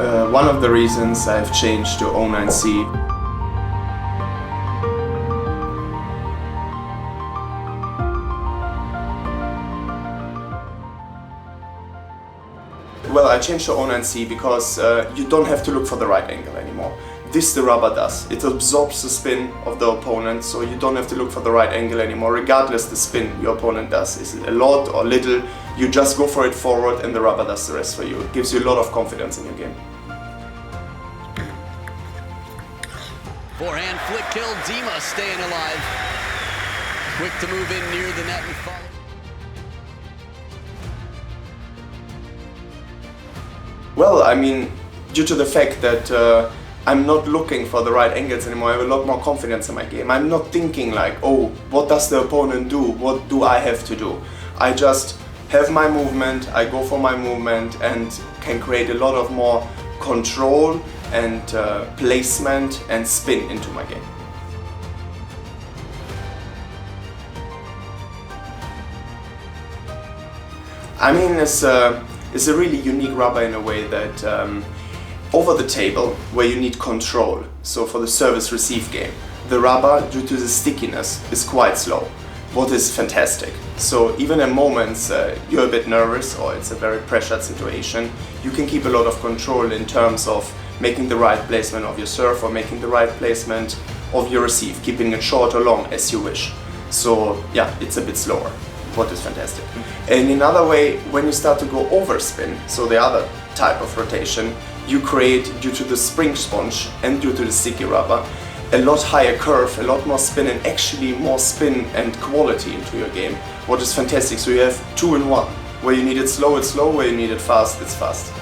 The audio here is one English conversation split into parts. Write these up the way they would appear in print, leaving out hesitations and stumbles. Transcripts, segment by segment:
One of the reasons I've changed to 09C. Well, I changed to 09C because you don't have to look for the right angle anymore. This the rubber does. It absorbs the spin of the opponent, so you don't have to look for the right angle anymore, regardless the spin your opponent does. Is it a lot or little, you just go for it forward and the rubber does the rest for you. It gives you a lot of confidence in your game. Forehand flick kill, Dima staying alive. Quick to move in near the net and follow. Well, I mean, due to the fact that I'm not looking for the right angles anymore, I have a lot more confidence in my game. I'm not thinking like, oh, what does the opponent do? What do I have to do? I just have my movement, I go for my movement and can create a lot of more control and placement and spin into my game. I mean, it's a really unique rubber in a way that over the table, where you need control, so for the service-receive game, the rubber, due to the stickiness, is quite slow, what is fantastic. So even in moments you're a bit nervous or it's a very pressured situation, you can keep a lot of control in terms of making the right placement of your serve or making the right placement of your receive, keeping it short or long as you wish. So yeah, it's a bit slower, what is fantastic. And in another way, when you start to go overspin, so the other type of rotation, you create, due to the spring sponge and due to the sticky rubber, a lot higher curve, a lot more spin and actually more spin and quality into your game, what is fantastic. So you have 2 in 1. Where you need it slow, it's slow. Where you need it fast, it's fast.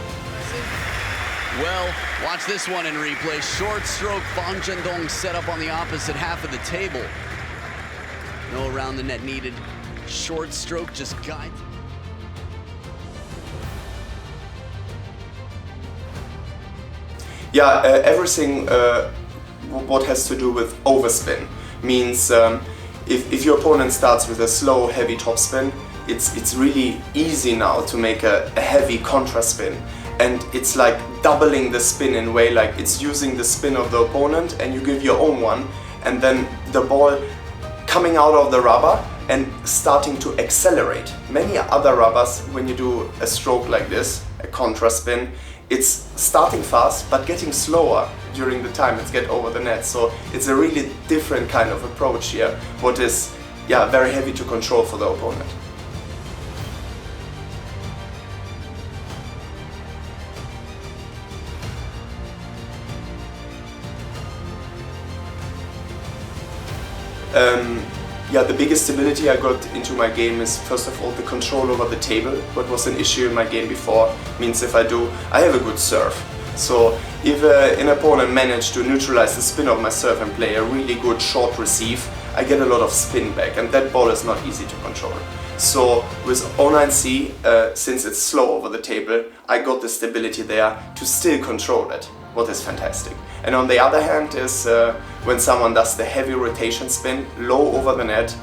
Well, watch this one in replay. Short stroke, Fang Zhendong set up on the opposite half of the table. No around the net needed. Short stroke just guides. Yeah, everything what has to do with overspin means if your opponent starts with a slow, heavy topspin, it's really easy now to make a heavy contra spin. And it's like doubling the spin in a way, like it's using the spin of the opponent and you give your own one, and then the ball coming out of the rubber and starting to accelerate. Many other rubbers, when you do a stroke like this, a contra spin, it's starting fast but getting slower during the time it's get over the net. So it's a really different kind of approach here, what is very heavy to control for the opponent. The biggest stability I got into my game is, first of all, the control over the table. What was an issue in my game before means I have a good serve. So if an opponent managed to neutralize the spin of my serve and play a really good short receive, I get a lot of spin back, and that ball is not easy to control. So with 09C, since it's slow over the table, I got the stability there to still control it, what is fantastic. And on the other hand is when someone does the heavy rotation spin, low over the net,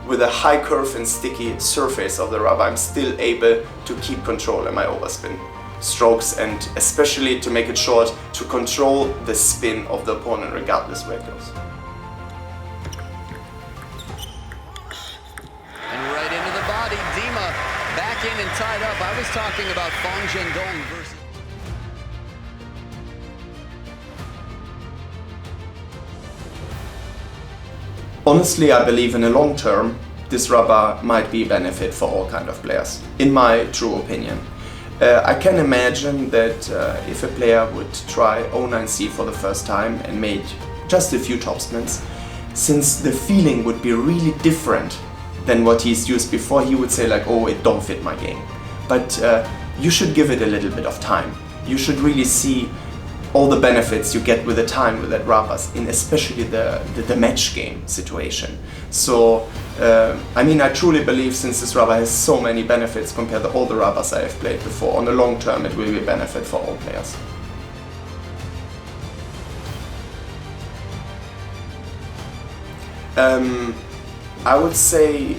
with a high curve and sticky surface of the rubber, I'm still able to keep control in my overspin strokes, and especially to make it short, to control the spin of the opponent regardless where it goes. And right into the body, Dima back in and tied up. I was talking about Fang Zhendong versus... Honestly, I believe in the long term, this rubber might be a benefit for all kind of players, in my true opinion. I can imagine that if a player would try 09C for the first time and made just a few topspins, since the feeling would be really different than what he's used before, he would say like, oh, it don't fit my game. But you should give it a little bit of time. You should really see all the benefits you get with the time with that rubbers, in especially the match game situation. So I mean, I truly believe, since this rubber has so many benefits compared to all the rubbers I have played before, on the long term it will be a benefit for all players. I would say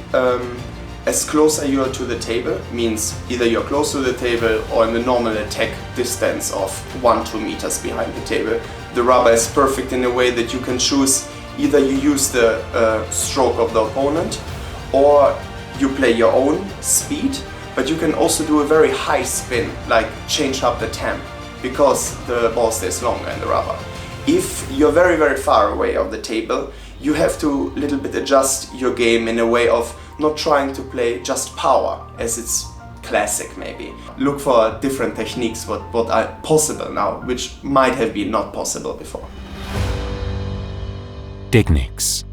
as closer you are to the table, means either you're close to the table or in the normal attack distance of 1-2 meters behind the table. The rubber is perfect in a way that you can choose either you use the stroke of the opponent or you play your own speed, but you can also do a very high spin, like change up the temp, because the ball stays longer in the rubber. If you're very, very far away of the table, you have to little bit adjust your game in a way of not trying to play just power, as it's classic maybe. Look for different techniques what are possible now, which might have been not possible before. DIGNICS.